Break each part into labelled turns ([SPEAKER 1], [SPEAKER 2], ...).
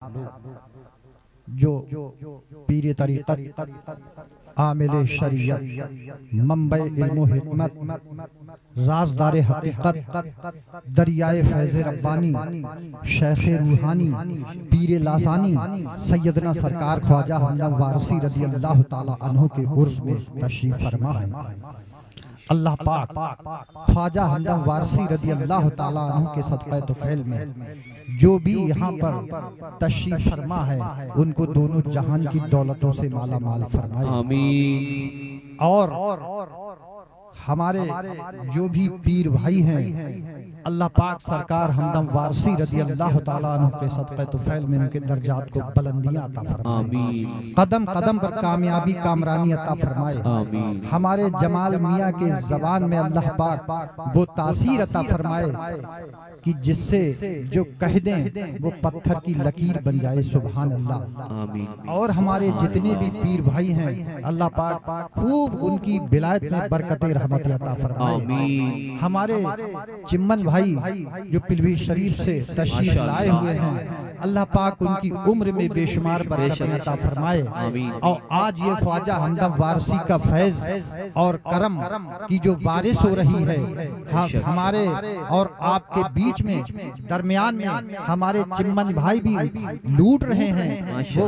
[SPEAKER 1] जो पीर तरीक़त आमिल शरीयत मंबे इल्म हिकमत राज़दार हकीकत दरियाए फैज़ रब्बानी शेख रूहानी पीर लासानी सैयदना सरकार ख्वाजा हमदम वारसी रदी अल्लाह ताला अन्हु के उर्स में तशरीफ़ फरमा है। अल्लाह पाक ख्वाजा हमदम वारसी रदी अल्लाह ताला अन्हु के सदक़े तुफ़ैल में जो भी यहाँ पर तशरीफ़ फरमा है उनको दोनों जहान की दौलतों से माला माल फरमाए, आमीन। और हमारे जो भी पीर भाई हैं अल्लाह पाक सरकार हमदम वारसी रदी अल्लाह ताला अन्हु के सदक़े तुफ़ैल में उनके दर्जात को बुलंदियां अता फरमाए, आमीन। कदम कदम पर कामयाबी कामरानी अता फरमाए, आमीन। हमारे जमाल मियाँ के ज़बान में अल्लाह पाक वो तासीर अता फरमाए कि जिससे जो कह दें वो पत्थर की लकीर बन जाए, सुभान अल्लाह, आमीन। और हमारे जितने भी पीर भाई हैं अल्लाह पाक खूब उनकी बिलायत में बरकतें रहमतें अता फरमाए, आमीन। हमारे चिम्मन भाई जो पिलवी शरीफ से तशरीफ लाए हुए हैं अल्लाह पाक उनकी उम्र में बेशुमार बरकतें अता फरमाए, आमीन। और आज ये ख्वाजा हमदम वारसी का फैज और करम की जो बारिश हो रही है, हाँ, हमारे और आपके बीच में दरमियान में हमारे चिम्मन भाई भी लूट रहे हैं, वो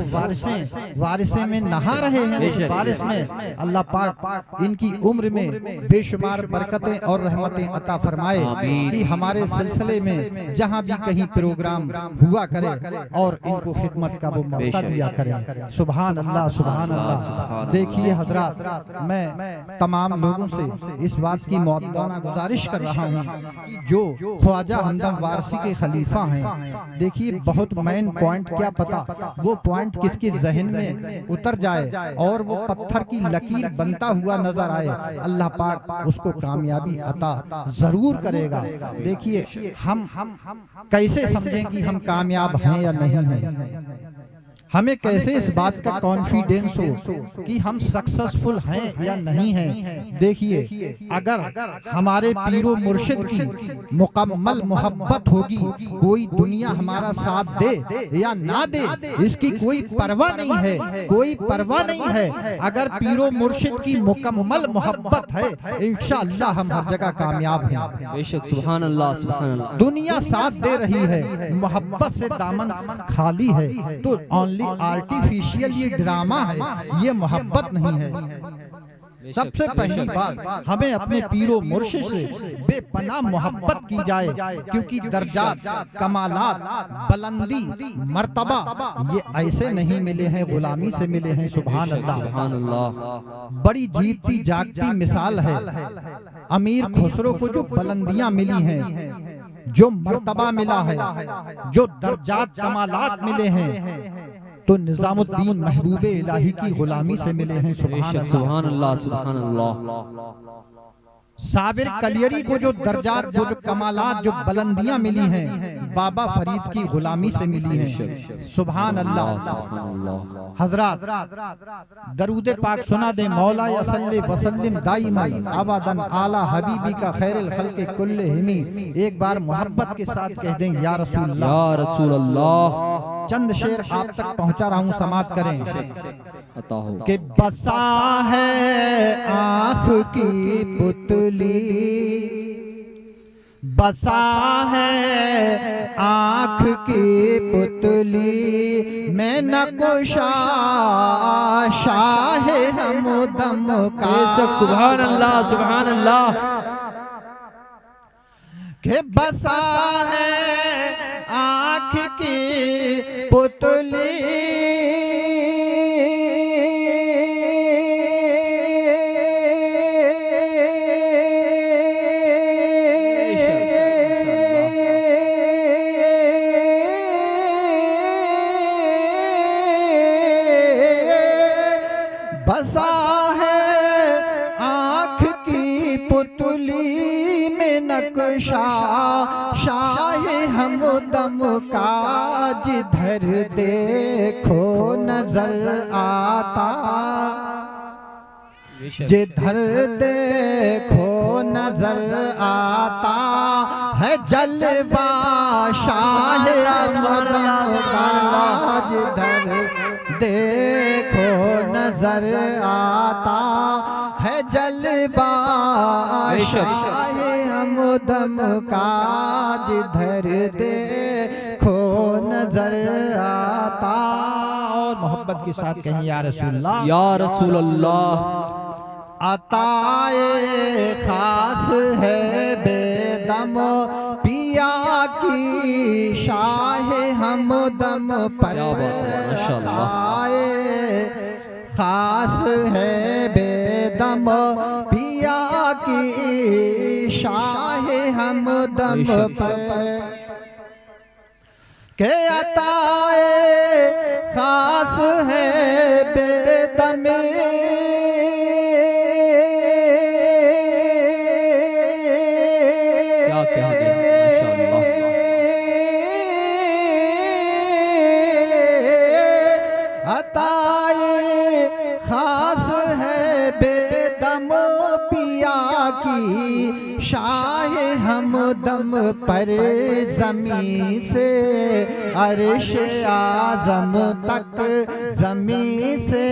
[SPEAKER 1] वारिसें में नहा रहे हैं बारिश में। अल्लाह पाक इनकी उम्र में बेशुमार बरकतें और रहमतें अता फरमाए कि हमारे सिलसिले में जहाँ भी कहीं प्रोग्राम हुआ करे और इनको खिदमत का वो मौका दिया करें, सुभान अल्लाह, सुभान अल्लाह। देखिए हजरात, मैं तमाम लोगों से इस बात की मौदाना गुजारिश कर रहा हूँ कि जो ख्वाजा हमदम वारसी के खलीफा हैं, देखिए बहुत मेन पॉइंट, क्या पता वो पॉइंट किसके जहन में उतर जाए और वो पत्थर की लकीर बनता हुआ नजर आए, अल्लाह पाक उसको कामयाबी अता जरूर करेगा। देखिए हम कैसे समझें कि हम कामयाब हैं या नहीं हैं, हमें कैसे इस बात का कॉन्फिडेंस हो कि हम सक्सेसफुल हैं या नहीं हैं। देखिए अगर हमारे पीरो मुर्शिद की मुकम्मल मोहब्बत होगी, कोई दुनिया हमारा साथ दे या ना दे इसकी कोई परवाह नहीं है, कोई परवाह नहीं है। अगर पीरो मुर्शिद की मुकम्मल मोहब्बत है इंशाअल्लाह हम हर जगह कामयाब हैं,
[SPEAKER 2] बेशक, सुभान अल्लाह, सुभान अल्लाह।
[SPEAKER 1] दुनिया साथ दे रही है, मोहब्बत से दामन खाली है तो ओनली आर्टिफिशियल ये ड्रामा है, ये मोहब्बत नहीं है। सबसे पहली बात हमें अपने पीरो मुर्शिद से बेपनाह मोहब्बत की जाए, क्योंकि दर्जात, कमालात, बुलंदी, मर्तबा ये ऐसे नहीं मिले हैं, गुलामी से मिले हैं, सुभान अल्लाह,
[SPEAKER 2] सुभान अल्लाह।
[SPEAKER 1] बड़ी जीतती जागती मिसाल है अमीर खुसरो को जो बुलंदियां मिली हैं, जो मर्तबा मिला है, जो दर्जात कमालात मिले हैं, तो निजामुद्दीन महबूबे इलाही की गुलामी से मिले हैं,
[SPEAKER 2] सुभान अल्लाह, सुभान अल्लाह।
[SPEAKER 1] साबिर कलियरी को जो दर्जात, वो जो कमालात, जो बुलंदियां मिली हैं बाबा फरीद की गुलामी से मिली हैं, सुभान अल्लाह। हजरात दरूद पाक सुना दे, मौला यसल्ली वसल्लिम दाइमन अबदन आला हबीबी का खैरुल खल्क़ि कुल्लिहिम। एक बार मोहब्बत के साथ कह दें या रसूल अल्लाह,
[SPEAKER 2] या रसूल अल्लाह।
[SPEAKER 1] चंद शेर आप तक पहुंचा रहा हूं, समात करें
[SPEAKER 2] कि
[SPEAKER 1] बसा है आँख की पुतली, बसा है आँख की पुतली में नक्शा शाह हमदम का,
[SPEAKER 2] सुभान अल्लाह, सुभान अल्लाह।
[SPEAKER 1] के बसा है आँख की पुतली नक्शा शाह हमदम का, जिधर देखो नजर आता जिधर देखो नजर आता है जलवा शाह आजम का, जिधर देखो नजर आता है जलवा शाह हमदम का, जिधर देखो नजर आता। और मोहब्बत के साथ कहीं या रसूलल्लाह,
[SPEAKER 2] या रसूल अल्लाह।
[SPEAKER 1] अताए खास है बेदम पिया की शाह हमदम पर,
[SPEAKER 2] क्या बात है, माशाअल्लाह।
[SPEAKER 1] अताए खास है बेदम पिया की शाह हमदम पर, के अताए खास है बेदम शाह हमदम पर, ज़मीं से अर्श आज़म तक, ज़मीं से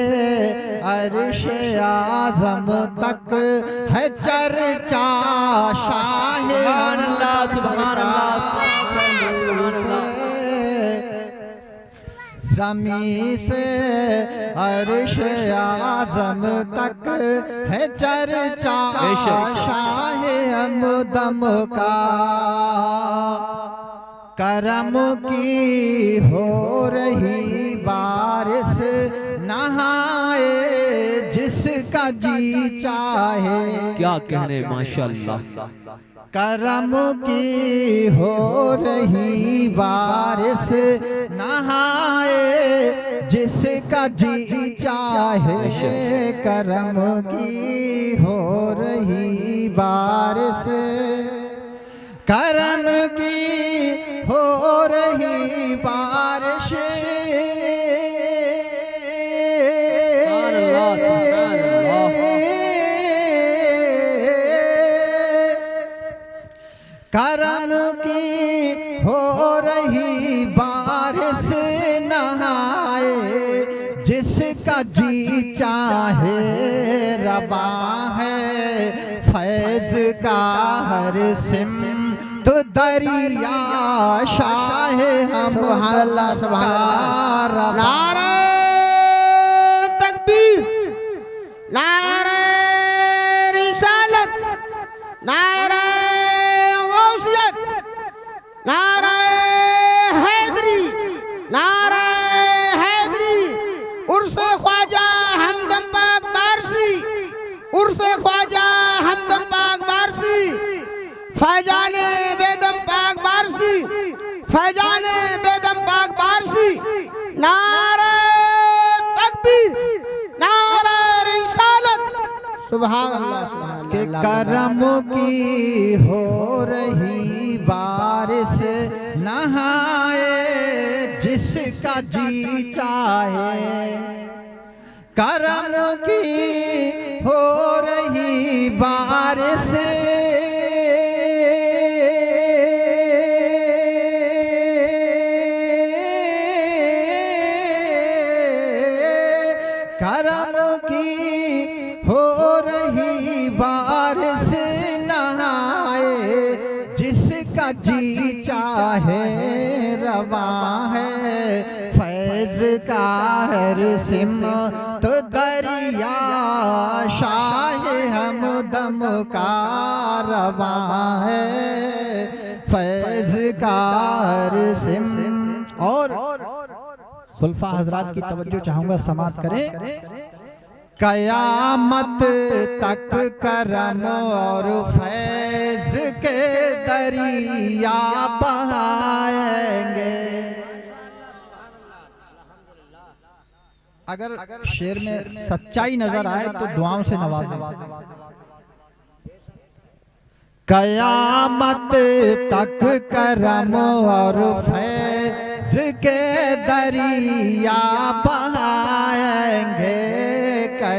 [SPEAKER 1] अर्श आज़म तक है चर्चा शाह।
[SPEAKER 2] सुभान अल्लाह, सुभान अल्लाह,
[SPEAKER 1] ज़मीं से अर्श आज़म तक है चर्चा शाह हमदम का, करम की हो रही बारिश नहाए जिसका जी चाहे।
[SPEAKER 2] क्या कहने, माशाअल्लाह।
[SPEAKER 1] करम की हो रही बारिश नहाए जिसका जी चाहे, करम की हो रही बारिश, करम की हो रही बारिश, करम की हो रही बारिश नहाए जिसका जी चाहे, रवा है फैज का हर सिम तो दरिया शाह हम।
[SPEAKER 3] सुभान अल्लाह, सुभान अल्लाह। नारे तकबीर, नारे रिसालत, नारे गौसियत, नारे हैदरी, नारे हैदरी, उर्से ख्वाजा हमदम पाक बारसी, उर्से ख्वाजा हमदम पाक बारसी, फैजाने बेदम पाक बारसी, फैजाने बेदम पाक बारसी, नारे तकबीर, नारे रिसालत। सुभान अल्लाह, सुभान
[SPEAKER 1] के
[SPEAKER 3] अल्लाह।
[SPEAKER 1] करम की हो रही बारिश नहाए जिसका जी चाहे, करम की हो रही बारिश, करम की हो रही बारिश नहाए जिसका जी चाहे, रवा है फैज का हर सिम तो दरिया शाह हमदम का, रवा है फैज का हर सिम। और खुलफा हजरात की तवज्जो चाहूंगा, समात करें। कयामत तक करम और फैज के दरिया बहाएंगे। अगर शेर में सच्चाई नजर आए तो दुआओं से नवाजें। कयामत तक करम और फैज के दरिया बहाएंगे,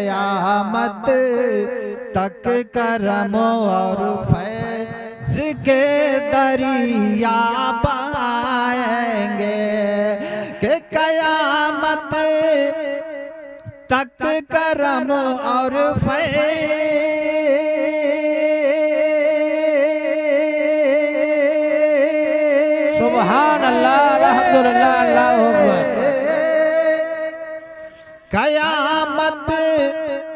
[SPEAKER 1] कयामत तक करम और फैज के दरिया बहाएंगे कि कयामत तक करम और
[SPEAKER 3] सुभान अल्लाह, अल्हम्दुलिल्लाह, अल्लाहु अकबर।
[SPEAKER 1] कयामत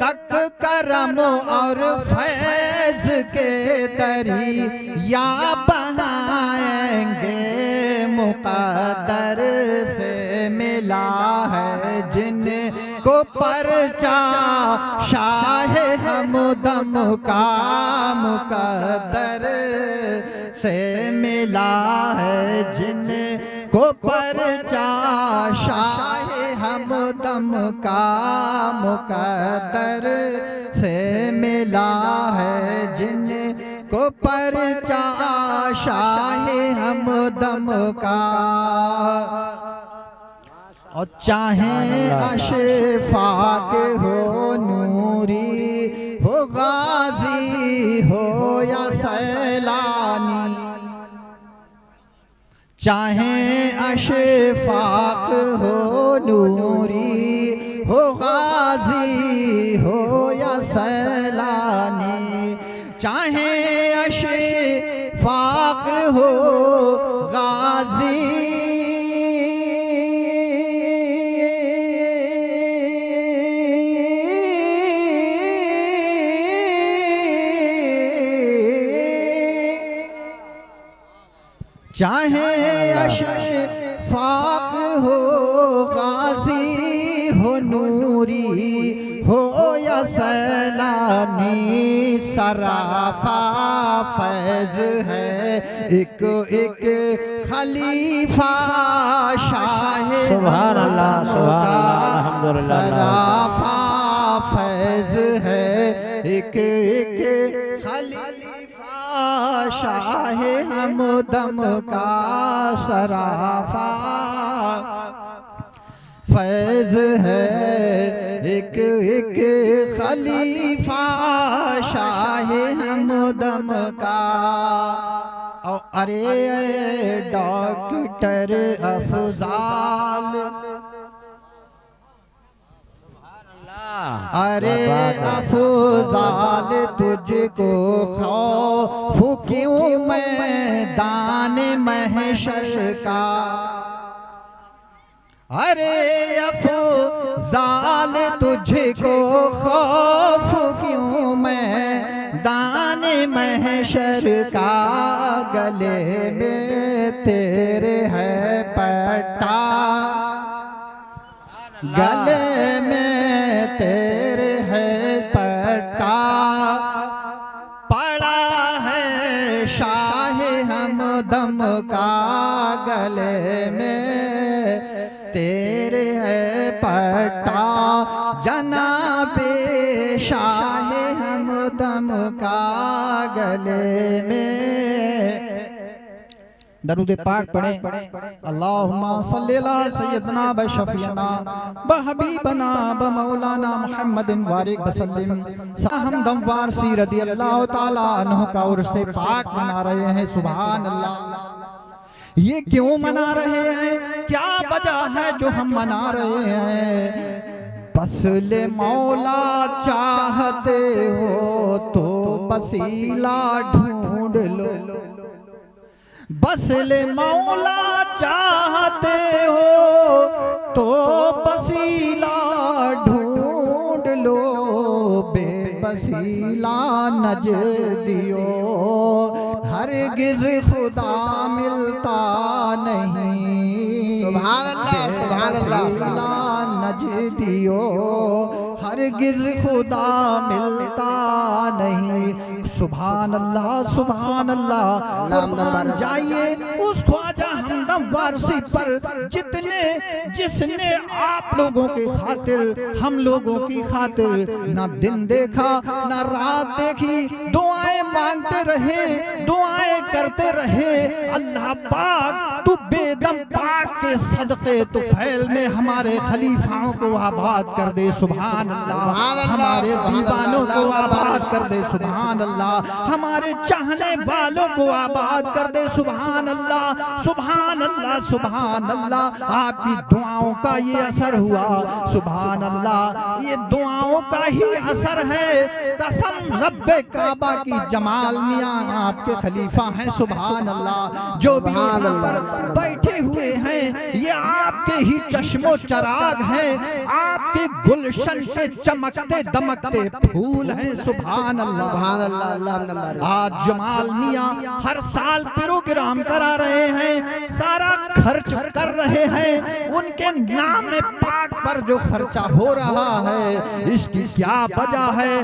[SPEAKER 1] तक करम और फैज के दरिया बहाएंगे मुक़द्दर से मिला है जिनको परचा शाह हमदम का मुक़द्दर से मिला है जिनको परचा शाह हमदम का मुक़द्दर से मिला है जिनको परचा शाह हमदम का। और चाहे अशफाक हो नूरी हो गाजी हो या सैलानी, चाहे अशफाक हो नूरी हो गाजी हो या सैलानी, चाहे अशफाक हो गाजी चाहे अशफाक हो गाजी हो नूरी हो या सैलानी, सराफा फैज है एक एक खलीफा शाह
[SPEAKER 3] सुभान अल्लाह, सुभान अल्लाह, अल्हम्दुलिल्लाह।
[SPEAKER 1] सराफा फैज है एक एक खलीफा शाह हमदम का, सराफा फैज है एक एक खलीफा शाह हमदम का। और अरे डॉक्टर अफजाल, अरे अफजाल तुझको खौफ क्यों मैदान महशर का, अरे अफजाल तुझको खौफ क्यों मैदान महशर का, गले में तेरे है पट्टा, गले में तेरे है पट्टा, पड़ा है शाह हमदम का, गले में तेरे है पट्टा, जनाबे शाह हमदम का, गले में। दरूद पाक पढ़ें। अल्लाहुम्मा सल्ली अला सय्यदना व शफीना व हबीबना व मौलाना मुहम्मदिन वारिक वसल्लम। हमदम वारसी रदियल्लाहु ताला अन्हु का उर्स पाक मना रहे हैं। सुभान अल्लाह। ये क्यों मना रहे हैं, क्या वजह है जो हम मना रहे हैं? बसले मौला चाहते हो तो वसीला ढूंढ लो, बसले मौला चाहते हो तो वसीला ढूंढ लो, बेवसीला नज दियो हरगिज खुदा मिलता नहीं।
[SPEAKER 3] सुभान अल्लाह, सुभान अल्लाह।
[SPEAKER 1] नज दियो हरगिज खुदा मिलता नहीं। सुभान अल्लाह, सुभान अल्लाह। कुर्बान जाइए उस ख्वाजा हमदम वारसी पर जिसने आप लोगों की खातिर, हम लोगों की खातिर ना दिन देखा ना रात देखी, दुआएं मांगते रहे, दुआएं करते रहे। अल्लाह पाक तू बेदम पाक के सदके तुफैल में हमारे खलीफाओं को आबाद कर दे सुभान अल्लाह, हमारे दीवानों को आबाद कर दे सुभान अल्लाह, हमारे चाहने वालों को आबाद कर दे सुभान अल्लाह, सुभान अल्लाह, सुभान अल्लाह। आपकी दुआओं का ये असर हुआ सुभान अल्लाह, ये दुआओं का ही असर है। कसम रब्बे काबा की जमाल मियाँ आपके खलीफा हैं सुभान अल्लाह, जो भी यहाँ पर बैठे हुए हैं ये आपके ही चश्मो चराग हैं, आपके गुलशन के चमकते दमकते फूल हैं सुभान अल्लाह,
[SPEAKER 3] सुभान अल्लाह, अल्लाह।
[SPEAKER 1] आज जमाल मियाँ हर साल प्रोग्राम करा रहे हैं, सारा खर्च कर रहे हैं, उनके नाम पाक पर जो खर्चा हो रहा है इसकी क्या वजह है।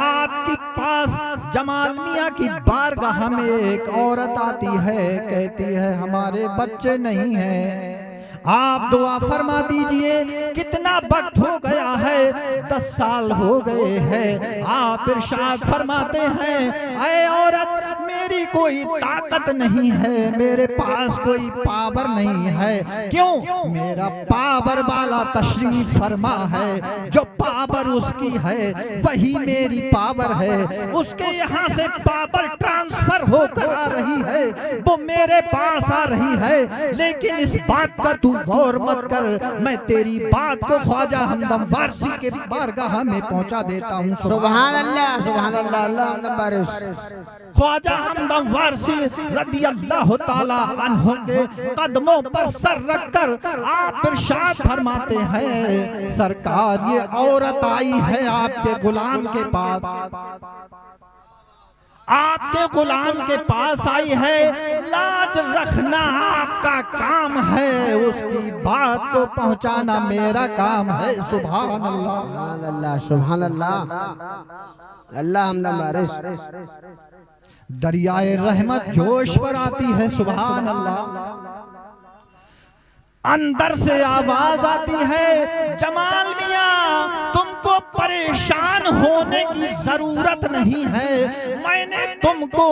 [SPEAKER 1] आपके पास जमाल मियाँ की बारगाह में एक औरत आती है, कहती है हमारे बच्चे नहीं हैं, आप दुआ फरमा दीजिए। कितना वक्त हो गया है, 10 साल हो गए हैं। आप इरशाद फरमाते हैं ऐ औरत मेरी कोई ताकत नहीं है, मेरे पास कोई पावर नहीं है। क्यों? मेरा पावर वाला तशरीफ फरमा है, जो पावर उसकी है वही मेरी पावर है, उसके यहाँ से पावर ट्रांसफर होकर आ रही है, वो मेरे पास आ रही है। लेकिन इस बात का तू गौर मत कर, मैं तेरी बात को ख्वाजा हमदम वारसी के बारगाह में पहुंचा देता हूँ
[SPEAKER 3] सुभान अल्लाह, सुभान अल्लाह, अल्लाह हमदम वारिस।
[SPEAKER 1] ख्वाजा हमदम वारसी रदी अल्लाह ताला अन्हु के कदमों पर सर रखकर आप इरशाद फरमाते हैं सरकार ये औरत आई है आपके गुलाम के पास, आपके गुलाम के पास आई है, लाज रखना आपका काम है, उसकी बात को पहुंचाना मेरा काम है सुभान अल्लाह,
[SPEAKER 3] सुभान अल्लाह, सुभान अल्लाह, अल्लाह हमदम वारिस।
[SPEAKER 1] दरियाए रहमत जोश पर आती है सुभान अल्लाह, अंदर से आवाज आती है जमाल मियाँ तुमको परेशान होने की जरूरत नहीं है, मैंने तुमको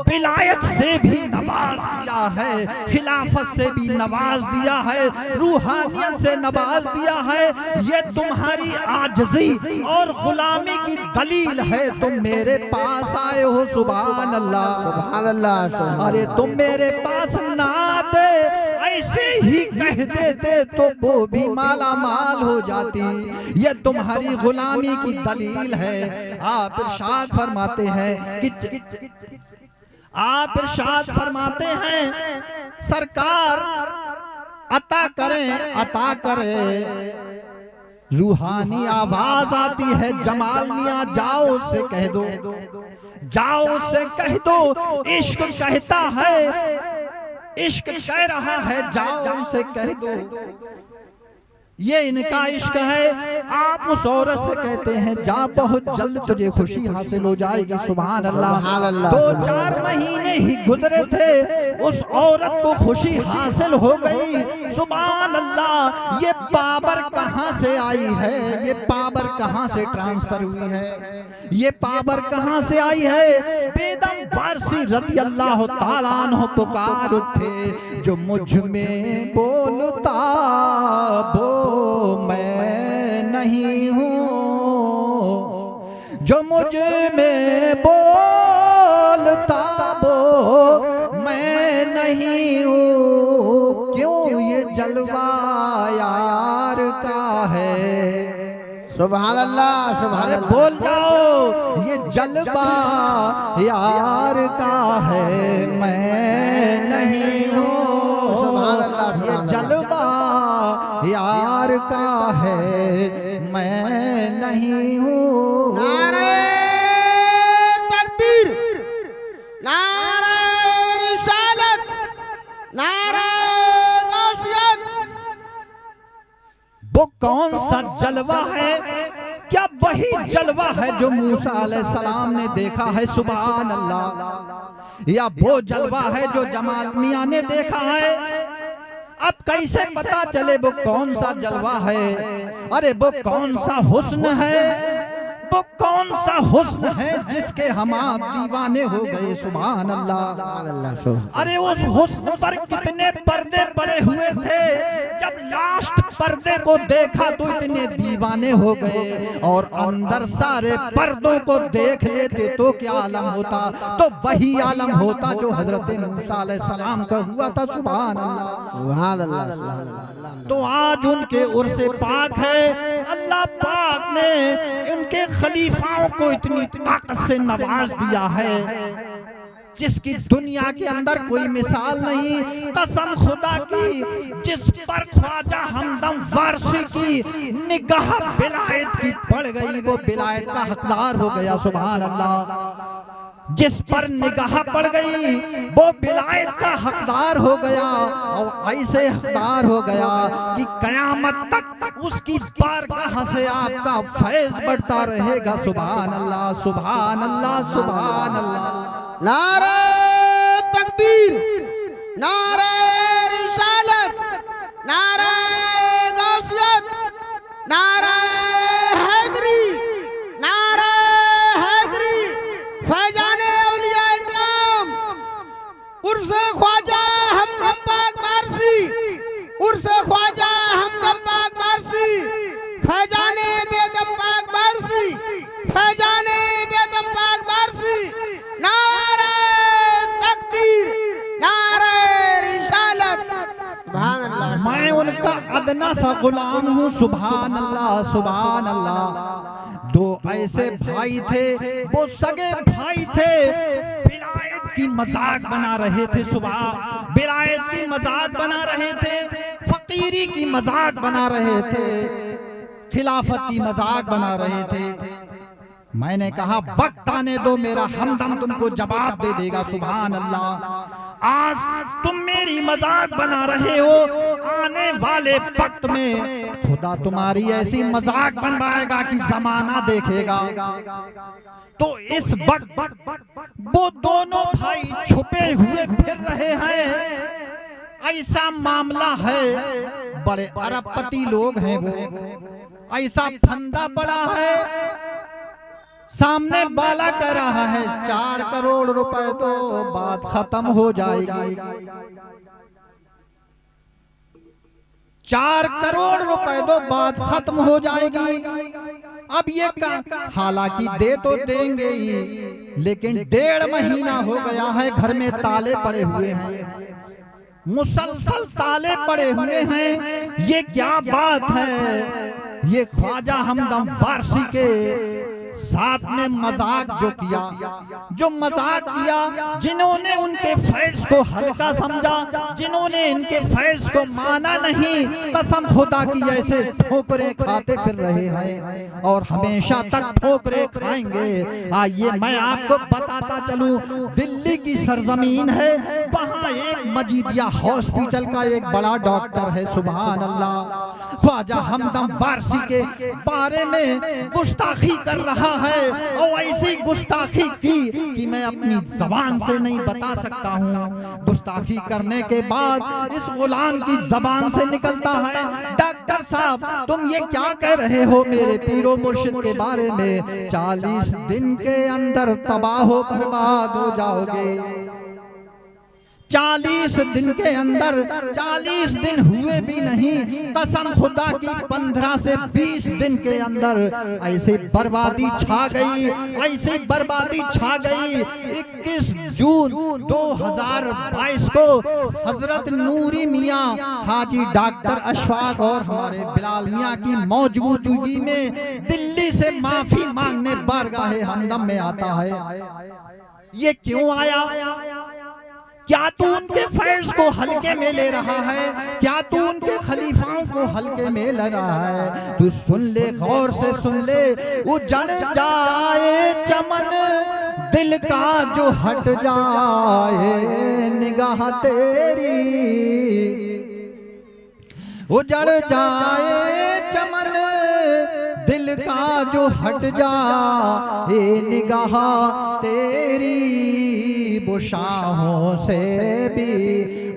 [SPEAKER 1] विलायत से भी नवाज दिया है, खिलाफत से भी नवाज दिया है, रूहानियत से नवाज दिया है। ये तुम्हारी आजजी और गुलामी की दलील है, तुम मेरे पास आए हो सुभान अल्लाह,
[SPEAKER 3] सुभान अल्लाह, सुभान।
[SPEAKER 1] अरे तुम मेरे पास ना आते, ऐसे ही कह देते तो वो भी माला माल हो जाती, ये तुम्हारी गुलामी की दलील है। आप इरशाद फरमाते हैं कि आप इरशाद फरमाते हैं सरकार अता करें, अता करें। रूहानी आवाज आती है जमाल मियाँ जाओ उससे कह दो, जाओ उससे कह दो इश्क कहता है, इश्क कह रहा है, जाओ उनसे कह दो ये इनका इश्क है। आप उस औरत से कहते हैं जा बहुत जल्द तुझे खुशी हासिल हो जाएगी सुभान अल्लाह। 2-4 महीने ही गुजरे थे, उस औरत को खुशी हासिल हो गई सुभान अल्लाह। ये पावर कहाँ से आई है, ये पावर कहाँ से ट्रांसफर हुई है, ये पावर कहाँ से आई है। बेदम वारसी रज़ी अल्लाह ताला अन्हु पुकार उठे जो मुझ में बोलता वो मैं नहीं हूँ, जो मुझ में बोलता वो मैं नहीं हूँ। क्यों ये जलवा यार का है
[SPEAKER 3] सुभान अल्लाह, सुभान अल्लाह।
[SPEAKER 1] बोल जाओ ये जलवा यार का है मैं नहीं हूँ,
[SPEAKER 3] सुभान अल्लाह।
[SPEAKER 1] ये जलवा यार का है मैं नहीं हूँ।
[SPEAKER 3] नारे तकबीर, नारे रिसालत, नारे गौसियत।
[SPEAKER 1] वो कौन सा जलवा है, क्या वही जलवा है जो मूसा अलैहिस्सलाम ने देखा है सुभान अल्लाह, या वो जलवा है जो जमाल मियाँ ने देखा है। अब कैसे पता चले वो कौन सा जलवा है, अरे वो कौन सा हुस्न है, वो कौन सा हुस्न है जिसके हम आप दीवाने हो गए। सुभान अल्लाह।
[SPEAKER 3] सुभान अल्लाह, सुभान।
[SPEAKER 1] अरे उस हुस्न पर कितने पर्दे पड़े हुए थे, जब लास्ट पर्दे को देखा तो इतने दीवाने हो गए, और अंदर सारे पर्दों को देख लेते तो क्या आलम होता, तो वही आलम होता जो हजरत मूसा अलैहिस्सलाम का हुआ था। सुभान अल्लाह,
[SPEAKER 3] सुभान अल्लाह, सुभान अल्लाह।
[SPEAKER 1] तो आज उनके उर्से पाक है। अल्लाह पाक ने उनके खलीफाओं को इतनी ताकत से नवाज दिया है जिसकी दुनिया के अंदर कोई मिसाल नहीं। कसम खुदा की, जिस पर ख्वाजा हमदम वारसी की निगाह बिलायत की पड़ गई, वो बिलायत का हकदार हो गया। सुभान अल्लाह। जिस पर निगाह पड़ गई वो बिलायत का हकदार हो गया, और ऐसे हकदार हो गया कि कयामत तक उसकी बारगाह से आपका फैज बढ़ता रहेगा। सुभान अल्लाह, सुभान अल्लाह, सुभान अल्लाह।
[SPEAKER 3] नारे तकबीर, नारे रिसालत, नारे गौसियत, नारे हैदरी, नारे हैदरी, फैजाने औलिया इकराम, उर्से ख्वाजा हमदम पाक बारसी, उर्से ख्वाजा हमदम पाक बारसी, फैजाने बेदम पाक बारसी, फैजाने बेदम पाक बारसी। नारे तकबीर, नारे रिसालत। सुभान अल्लाह।
[SPEAKER 1] मैं उनका अदना सा गुलाम हूँ। सुभान अल्लाह, सुभान अल्लाह। दो ऐसे भाई थे, वो सगे भाई थे, बिलायत की मजाक बना रहे थे। सुबह बिलायत की मजाक बना रहे थे, फकीरी की मजाक बना रहे थे, खिलाफत की मजाक बना रहे थे। मैंने कहा वक्त आने दो, मेरा हमदम तुमको जवाब दे देगा। सुभान अल्लाह। आज तुम मेरी मजाक बना रहे हो, आने वाले वक्त में खुदा तुम्हारी ऐसी मजाक बनवाएगा कि जमाना देखेगा। तो इस वक्त वो दोनों भाई छुपे हुए फिर रहे हैं। ऐसा मामला है, बड़े अरबपति लोग हैं वो, ऐसा फंदा पड़ा है, सामने बाला कह रहा है 4 करोड़ रुपए तो बात खत्म हो जाएगी। 4 करोड़ रुपए तो बात खत्म हो जाएगी। अब ये हालांकि दे तो देंगे ही, लेकिन 1.5 महीना हो गया है, घर में ताले पड़े हुए हैं, मुसलसल ताले पड़े हुए हैं। ये क्या बात है? ये ख्वाजा हमदम वारसी के साथ में मजाक जो मजाक किया, जिन्होंने उनके फैज को हल्का समझा, जिन्होंने इनके फैज को माना नहीं, कसम खुदा की ऐसे ठोकरें खाते फिर रहे हैं और हमेशा तक ठोकरें खाएंगे। आइए मैं आपको बताता चलूं, दिल्ली की सरजमीन है, वहां एक मजीदिया हॉस्पिटल का एक बड़ा डॉक्टर है। सुभान अल्लाह। ख्वाजा हमदम वारसी के बारे में गुस्ताखी कर रहा है, और ऐसी गुस्ताखी की कि मैं अपनी जबान से नहीं बता सकता हूँ। गुस्ताखी करने के बाद इस गुलाम की जबान से निकलता है, डॉक्टर साहब तुम ये क्या कह रहे हो मेरे पीरो मुर्शिद के बारे में? 40 दिन के अंदर तबाह हो बर्बाद हो जाओगे। 40 दिन के अंदर, 40 दिन हुए भी नहीं, कसम खुदा की 15 से 20 दिन के अंदर ऐसी बर्बादी छा गई, ऐसी बर्बादी छा गई। 21 जून 2022 को हजरत नूरी मियाँ हाजी डॉक्टर अशफाक और हमारे बिलाल मियाँ की मौजूदगी में दिल्ली से माफी मांगने बारगाहे हमदम में आता है। ये क्यों आया? क्या तू उनके फैज को हल्के में ले रहा है? क्या तू उनके खलीफाओं को हल्के में ले रहा है? तू सुन ले, गौर से सुन ले। उजड़ जाए चमन दिल का जो हट जाए निगाह तेरी, उजड़ जाए चमन दिल का जो हट जा ये निगाह तेरी बुशाहों से भी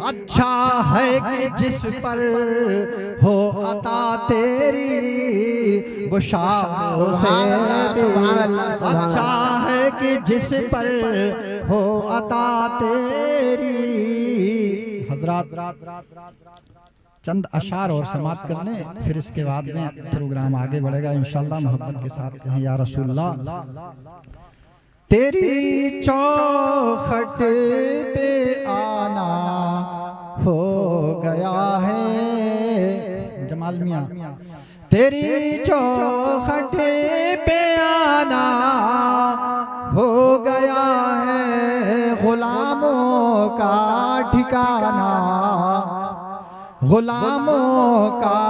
[SPEAKER 1] अच्छा है कि जिस पर हो अता तेरी बुशाहों से भी अच्छा है कि जिस पर हो अता तेरी। हजरात चंद अशार और समात कर लें, फिर इसके बाद में प्रोग्राम आगे बढ़ेगा इंशाअल्लाह। मोहब्बत के साथ कहें या रसूलल्लाह। तेरी चौखट पे आना हो गया है जमाल मियां, तेरी चौखट पे आना हो गया है गुलामों का ठिकाना, गुलामों का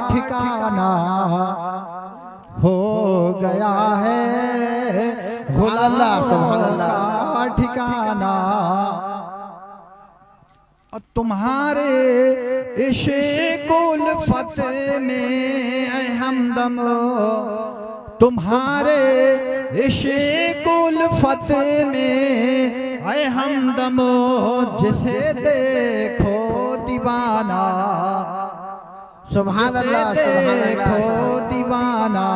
[SPEAKER 1] ठिकाना हो गया है गुलामों का ठिकाना। और तुम्हारे इश्क़ उल्फ़त में ऐ हमदम, तुम्हारे इश्क़ उल्फ़त में ऐ हमदम जिसे देखो दीवाना,
[SPEAKER 3] सुभान अल्लाह सुभान अल्लाह
[SPEAKER 1] देखो दीवाना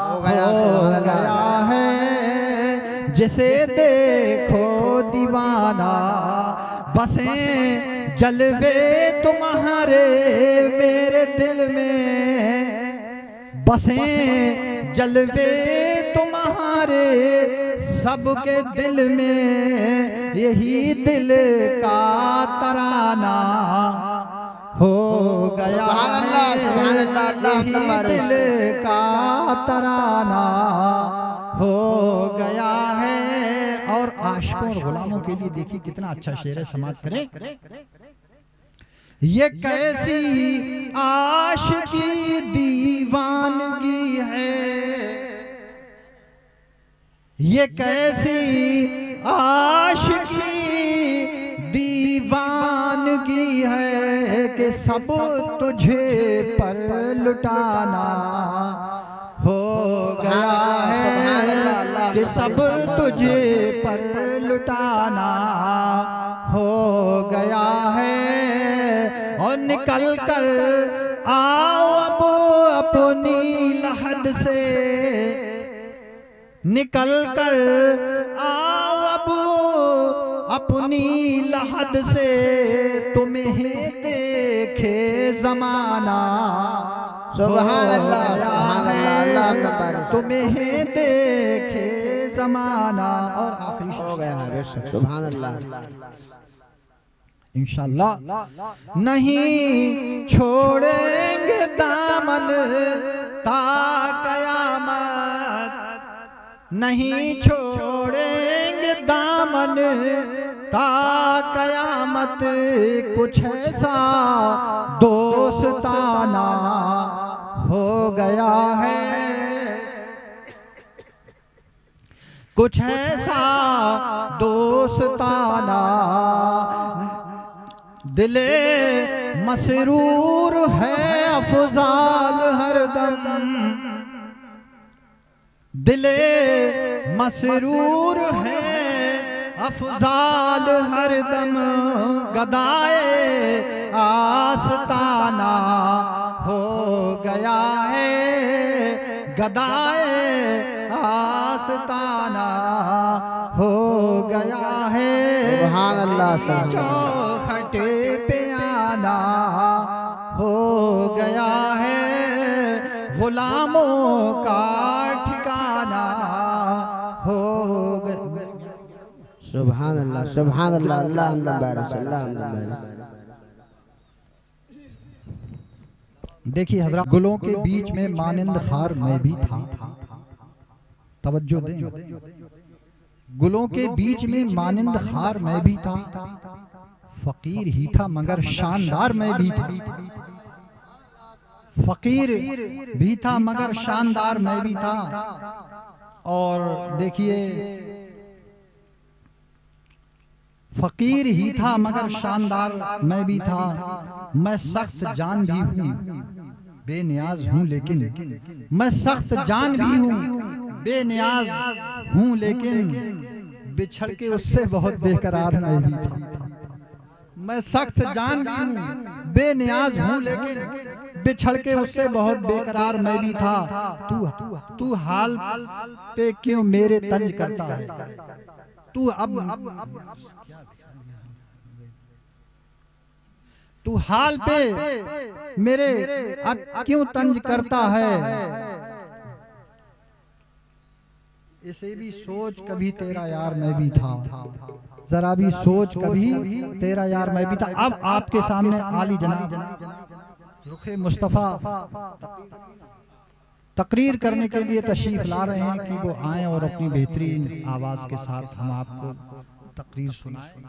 [SPEAKER 1] हो गया है जिसे देखो दीवाना। बसें जलवे तुम्हारे मेरे दिल में, बसें जलवे तुम्हारे सबके दिल में, यही दिल का तराना हो गया है, यही दिल का तराना हो गया है। और आशिकों और गुलामों के लिए देखिए कितना अच्छा शेर है, समात करें। ये कैसी आशिकी दीवानगी है, ये कैसी आशिकी दीवानगी है कि सब तुझे पर लुटाना हो गया है, कि सब तुझे पर लुटाना हो गया है। और निकल कर आओ अब अपनी लहद से, निकल कर आओ अब अपनी लहद से, तुम्हें देखे जमाना
[SPEAKER 3] सुभान अल्लाह सुभान अल्लाह,
[SPEAKER 1] तुम्हें देखे जमाना। और आखिरी
[SPEAKER 3] हो गया है बेशक सुभान अल्लाह।
[SPEAKER 1] इंशाअल्लाह नहीं छोड़ेंगे दामन ता कयामत, नहीं छोड़ेंगे दामन ता कयामत, कुछ ऐसा दोस्ताना हो गया है, कुछ ऐसा दोस्ताना। दिले मसरूर है अफजाल हरदम, दिले मसरूर है अफजाल हरदम, गदाए आस्ताना हो गया है, गदाए आस्ताना हो गया है।
[SPEAKER 3] सुभान अल्लाह
[SPEAKER 1] चौखटे पे आना हो गया है, गुलामों का ठिकाना हो गया।
[SPEAKER 3] सुभान अल्लाह सुभान अल्लाह, अल्लाह हमदम बारिश, अल्लाह हमदम बारिश।
[SPEAKER 1] देखिए हज़रात, गुलों के बीच में मानिंद खार मैं भी था, तवज्जो दें, गुलों के बीच में मानिंद खार मैं भी था, फकीर ही था मगर शानदार मैं भी था, फकीर भी था मगर शानदार मैं भी था। और देखिए फकीर ही था मगर शानदार मैं भी था, मैं सख्त जान भी हूँ बेनियाज हूँ लेकिन मैं सख्त जान भी हूँ, बेनियाज हूँ लेकिन बिछड़ के उससे बहुत बेकरार मैं भी था। मैं सख्त जान भी हूँ, बेनियाज हूँ लेकिन बिछड़ के उससे बहुत बेकरार मैं भी था। तू हाल पे क्यों मेरे तंज करता है, तू हाल पे मेरे अब क्यों तंज करता है। इसे भी सोच कभी तेरा यार मैं भी था, जरा भी सोच कभी तेरा यार मैं भी था। अब आपके सामने आली जनाब रुखे मुस्तफ़ा तकरीर करने के लिए तशरीफ ला रहे हैं कि वो आएं और अपनी बेहतरीन आवाज़ के साथ हम आपको तकरीर सुनाएं।